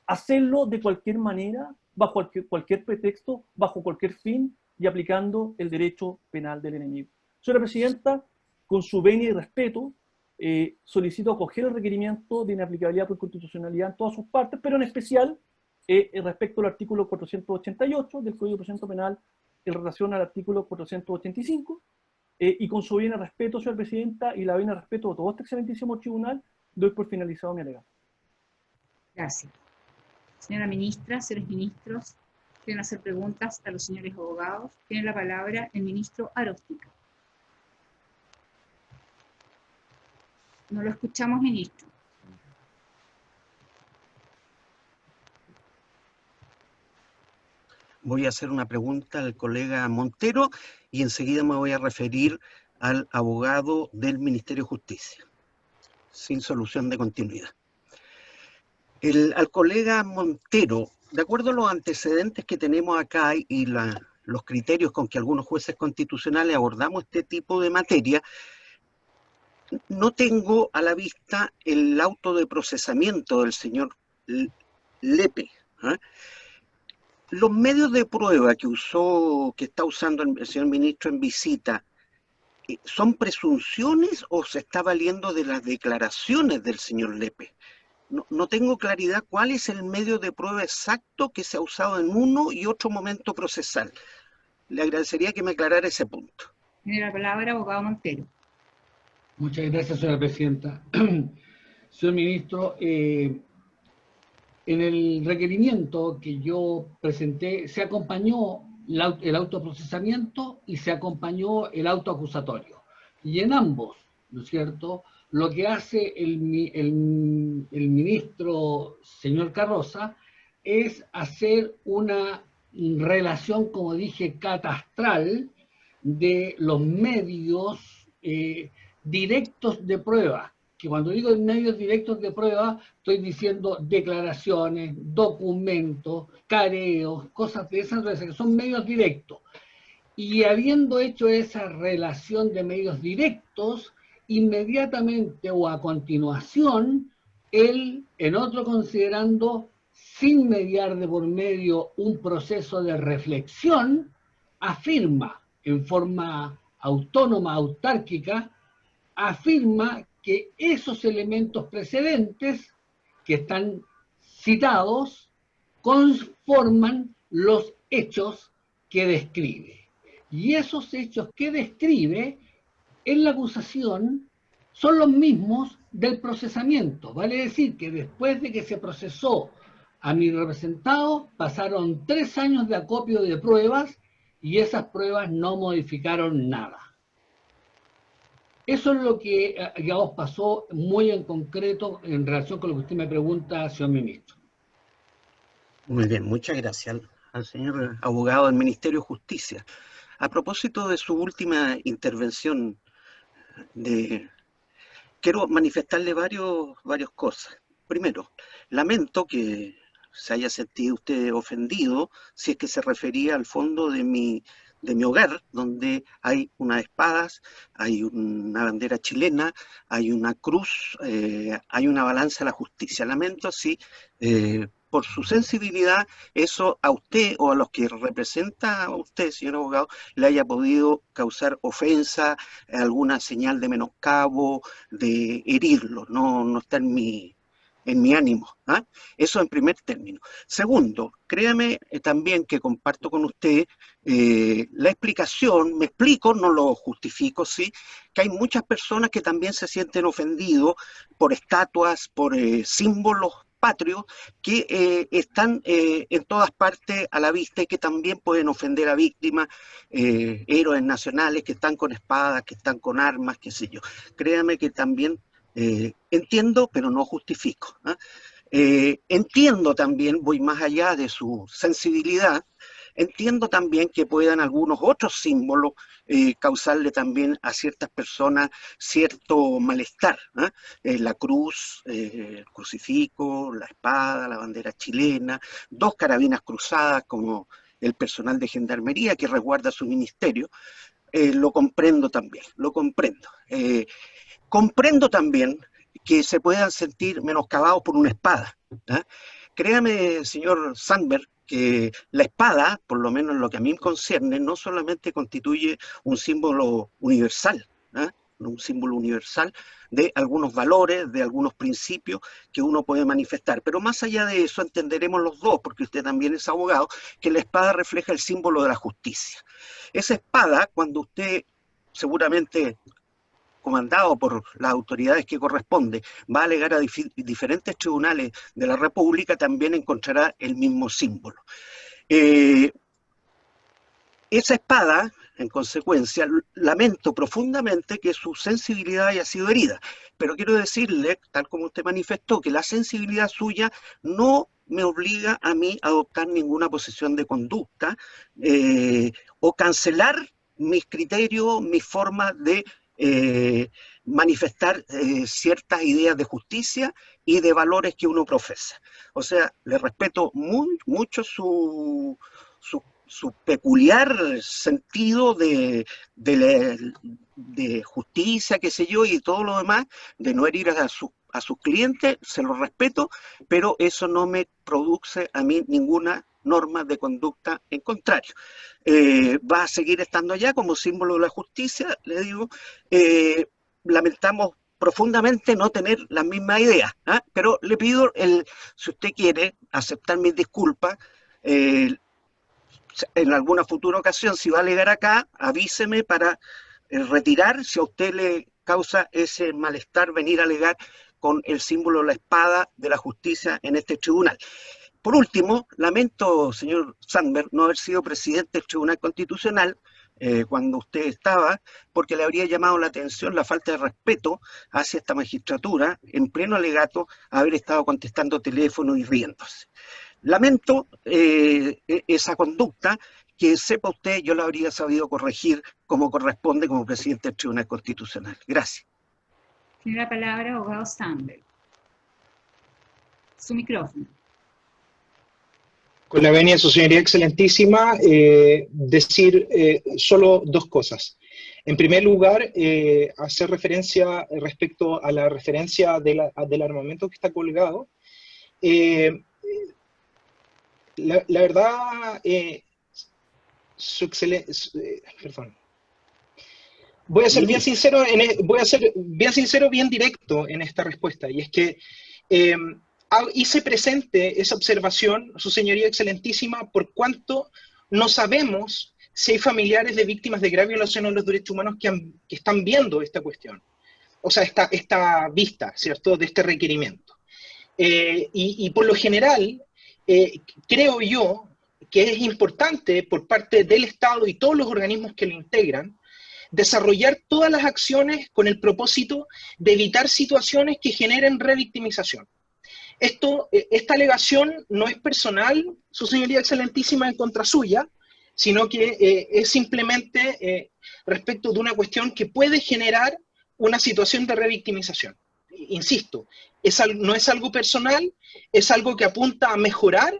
hacerlo de cualquier manera, bajo cualquier pretexto, bajo cualquier fin y aplicando el derecho penal del enemigo. Señora Presidenta, con su venia y respeto, solicito acoger el requerimiento de inaplicabilidad por inconstitucionalidad en todas sus partes, pero en especial respecto al artículo 488 del Código de Procedimiento Penal en relación al artículo 485, y con su venia y respeto, señora Presidenta, y la venia y respeto de todo este excelentísimo tribunal, Doy por finalizado mi alegato. Gracias. Señora ministra, señores ministros, quieren hacer preguntas a los señores abogados. Tiene la palabra el ministro Aróstica. No lo escuchamos, ministro. Voy a hacer una pregunta al colega Montero y enseguida me voy a referir al abogado del Ministerio de Justicia, sin solución de continuidad. Al colega Montero, de acuerdo a los antecedentes que tenemos acá y los criterios con que algunos jueces constitucionales abordamos este tipo de materia, no tengo a la vista el auto de procesamiento del señor Lepe. Los medios de prueba que está usando el señor ministro en visita, ¿son presunciones o se está valiendo de las declaraciones del señor Lepe? No tengo claridad cuál es el medio de prueba exacto que se ha usado en uno y otro momento procesal. Le agradecería que me aclarara ese punto. Tiene la palabra abogado Montero. Muchas gracias, señora presidenta. Señor ministro, en el requerimiento que yo presenté se acompañó el autoprocesamiento y se acompañó el autoacusatorio. Y en ambos, ¿no es cierto?, lo que hace el ministro señor Carroza es hacer una relación, como dije, catastral de los medios directos de prueba. Que cuando digo medios directos de prueba, estoy diciendo declaraciones, documentos, careos, cosas de esas, que son medios directos. Y habiendo hecho esa relación de medios directos, inmediatamente o a continuación, él, en otro considerando, sin mediar de por medio un proceso de reflexión, afirma en forma autónoma, autárquica, afirma que esos elementos precedentes que están citados conforman los hechos que describe. Y esos hechos que describe en la acusación son los mismos del procesamiento. Vale decir que después de que se procesó a mi representado, pasaron 3 años de acopio de pruebas y esas pruebas no modificaron nada. Eso es lo que, digamos, pasó muy en concreto en relación con lo que usted me pregunta, señor ministro. Muy bien, muchas gracias al señor abogado del Ministerio de Justicia. A propósito de su última intervención, quiero manifestarle varias cosas. Primero, lamento que se haya sentido usted ofendido si es que se refería al fondo de mi hogar, donde hay unas espadas, hay una bandera chilena, hay una cruz, hay una balanza de la justicia. Lamento si por su sensibilidad eso a usted o a los que representa a usted, señor abogado, le haya podido causar ofensa, alguna señal de menoscabo, de herirlo. No está en mi ánimo. Eso en primer término. Segundo, créame también que comparto con usted la explicación, me explico, no lo justifico, sí, que hay muchas personas que también se sienten ofendidos por estatuas, por símbolos patrios que están en todas partes a la vista y que también pueden ofender a víctimas, héroes nacionales que están con espadas, que están con armas, qué sé yo. Créame que también entiendo, pero no justifico. Entiendo también, voy más allá de su sensibilidad, entiendo también que puedan algunos otros símbolos causarle también a ciertas personas cierto malestar. La cruz, el crucifijo, la espada, la bandera chilena, 2 carabinas cruzadas como el personal de gendarmería que resguarda su ministerio, lo comprendo también, lo comprendo. Comprendo también que se puedan sentir menoscabados por una espada. Créame, señor Sandberg, que la espada, por lo menos en lo que a mí me concierne, no solamente constituye un símbolo universal, un símbolo universal de algunos valores, de algunos principios que uno puede manifestar. Pero más allá de eso, entenderemos los dos, porque usted también es abogado, que la espada refleja el símbolo de la justicia. Esa espada, cuando usted seguramente comandado por las autoridades que corresponde, va a alegar a diferentes tribunales de la República, también encontrará el mismo símbolo. Esa espada, en consecuencia, lamento profundamente que su sensibilidad haya sido herida, pero quiero decirle, tal como usted manifestó, que la sensibilidad suya no me obliga a mí a adoptar ninguna posición de conducta o cancelar mis criterios, mis formas de manifestar ciertas ideas de justicia y de valores que uno profesa. O sea, le respeto mucho su peculiar sentido de justicia, qué sé yo, y todo lo demás, de no herir a sus clientes, se lo respeto, pero eso no me produce a mí ninguna norma de conducta en contrario. Va a seguir estando allá como símbolo de la justicia, le digo. Lamentamos profundamente no tener las mismas ideas, ¿eh? Pero le pido, si usted quiere aceptar mis disculpas, en alguna futura ocasión, si va a alegar acá, avíseme para retirar, si a usted le causa ese malestar venir a alegar con el símbolo de la espada de la justicia en este tribunal. Por último, lamento, señor Sandberg, no haber sido presidente del Tribunal Constitucional cuando usted estaba, porque le habría llamado la atención la falta de respeto hacia esta magistratura, en pleno alegato, haber estado contestando teléfono y riéndose. Lamento esa conducta, que sepa usted, yo la habría sabido corregir como corresponde como presidente del Tribunal Constitucional. Gracias. Tiene la palabra abogado Sandberg. Su micrófono. Con la venia de su señoría excelentísima, decir solo dos cosas. En primer lugar, hacer referencia respecto a la referencia del armamento que está colgado. La verdad, su excelencia, perdón. Voy a ser bien sincero, bien directo en esta respuesta, y es que hice presente esa observación, su señoría excelentísima, por cuanto no sabemos si hay familiares de víctimas de grave violación de los derechos humanos que están viendo esta cuestión, o sea, esta vista, ¿cierto?, de este requerimiento. Y por lo general, creo yo que es importante por parte del Estado y todos los organismos que lo integran, desarrollar todas las acciones con el propósito de evitar situaciones que generen revictimización. Esta alegación no es personal, su señoría excelentísima, en contra suya, sino que es simplemente respecto de una cuestión que puede generar una situación de revictimización. Insisto, no es algo personal, es algo que apunta a mejorar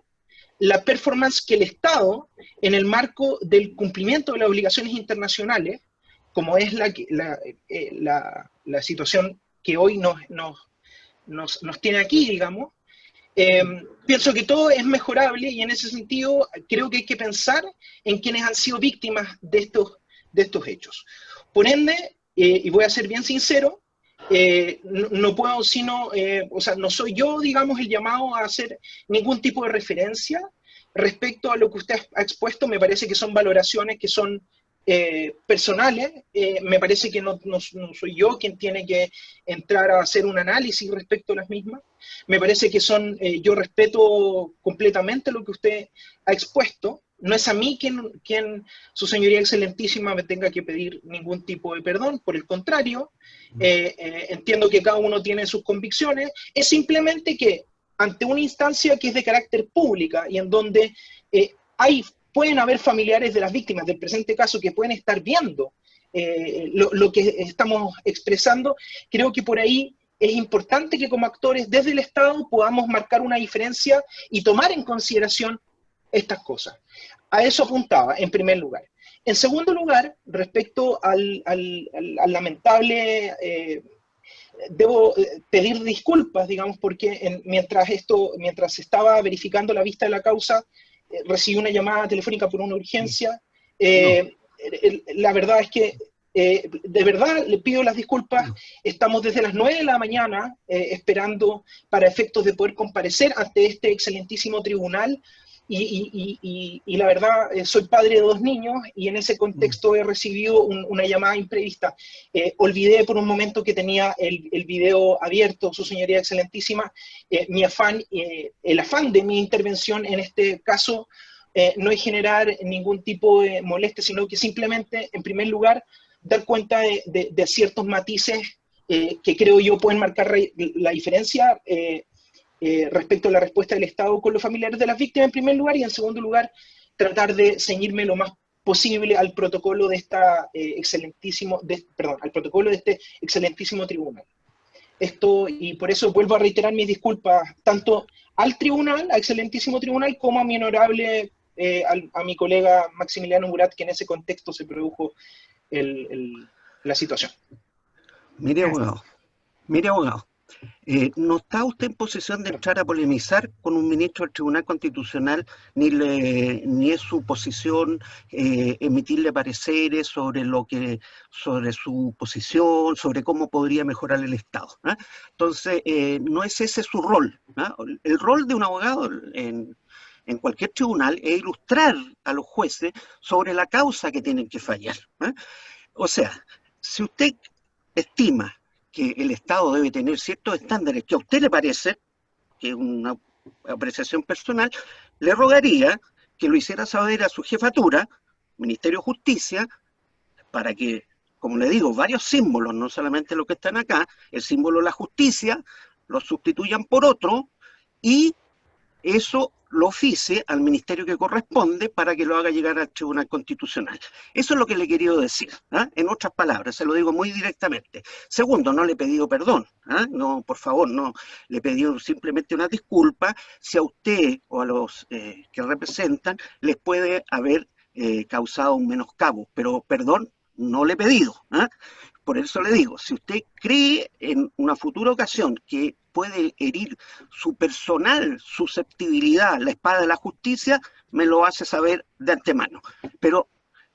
la performance que el Estado, en el marco del cumplimiento de las obligaciones internacionales, como es la situación que hoy nos tiene aquí, digamos, pienso que todo es mejorable, y en ese sentido creo que hay que pensar en quienes han sido víctimas de estos hechos. Por ende, y voy a ser bien sincero, no puedo sino, o sea, no soy yo, digamos, el llamado a hacer ningún tipo de referencia respecto a lo que usted ha expuesto. Me parece que son valoraciones que son personales. Me parece que no soy yo quien tiene que entrar a hacer un análisis respecto a las mismas. Me parece que yo respeto completamente lo que usted ha expuesto. No es a mí quien su señoría excelentísima me tenga que pedir ningún tipo de perdón, por el contrario, entiendo que cada uno tiene sus convicciones. Es simplemente que ante una instancia que es de carácter pública y en donde pueden haber familiares de las víctimas del presente caso que pueden estar viendo lo que estamos expresando, creo que por ahí es importante que como actores desde el Estado podamos marcar una diferencia y tomar en consideración estas cosas. A eso apuntaba, en primer lugar. En segundo lugar, respecto al lamentable, debo pedir disculpas, digamos, porque mientras se estaba verificando la vista de la causa, recibí una llamada telefónica por una urgencia. La verdad es que, de verdad, le pido las disculpas. Estamos desde las 9 de la mañana esperando para efectos de poder comparecer ante este excelentísimo tribunal. y la verdad, soy padre de 2 niños y en ese contexto he recibido una llamada imprevista. Olvidé por un momento que tenía el video abierto, su señoría excelentísima. Mi afán, el afán de mi intervención en este caso no es generar ningún tipo de molestia, sino que simplemente, en primer lugar, dar cuenta de ciertos matices que creo yo pueden marcar la diferencia respecto a la respuesta del Estado con los familiares de las víctimas en primer lugar, y en segundo lugar, tratar de ceñirme lo más posible al protocolo de al protocolo de este excelentísimo tribunal. Esto, y por eso vuelvo a reiterar mis disculpas tanto al tribunal, al excelentísimo tribunal, como a mi honorable, a mi colega Maximiliano Murat, que en ese contexto se produjo la situación. Mire, abogado, no está usted en posición de entrar a polemizar con un ministro del Tribunal Constitucional, ni es su posición emitirle pareceres sobre su posición, sobre cómo podría mejorar el Estado. Entonces, no es ese su rol. El rol de un abogado en cualquier tribunal es ilustrar a los jueces sobre la causa que tienen que fallar. O sea, si usted estima que el Estado debe tener ciertos estándares que a usted le parece, que es una apreciación personal, le rogaría que lo hiciera saber a su jefatura, Ministerio de Justicia, para que, como le digo, varios símbolos, no solamente los que están acá, el símbolo de la justicia, lo sustituyan por otro, y eso lo oficie al ministerio que corresponde para que lo haga llegar al Tribunal Constitucional. Eso es lo que le he querido decir, en otras palabras, se lo digo muy directamente. Segundo, no le he pedido perdón, no, por favor, no, le he pedido simplemente una disculpa si a usted o a los que representan les puede haber causado un menoscabo, pero perdón no le he pedido. Por eso le digo, si usted cree en una futura ocasión que puede herir su personal susceptibilidad, la espada de la justicia, me lo hace saber de antemano. Pero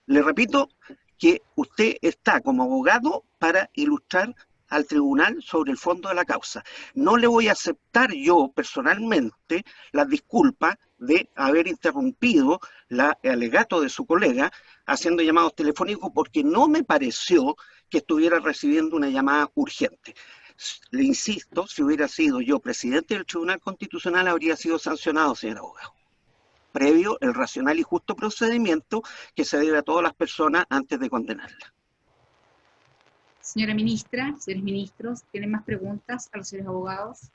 le repito que usted está como abogado para ilustrar al tribunal sobre el fondo de la causa. No le voy a aceptar yo personalmente las disculpas de haber interrumpido el alegato de su colega haciendo llamados telefónicos porque no me pareció que estuviera recibiendo una llamada urgente. Le insisto, si hubiera sido yo presidente del Tribunal Constitucional habría sido sancionado, señor abogado, previo el racional y justo procedimiento que se debe a todas las personas antes de condenarla. Señora ministra, señores ministros, ¿tienen más preguntas a los señores abogados?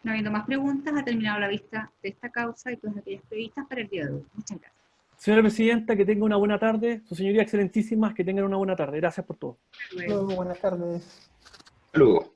No habiendo más preguntas, ha terminado la vista de esta causa y todas aquellas previstas para el día de hoy. Muchas gracias. Señora Presidenta, que tenga una buena tarde. Su señoría excelentísimas, que tengan una buena tarde. Gracias por todo. Hasta luego. Buenas tardes. Luego.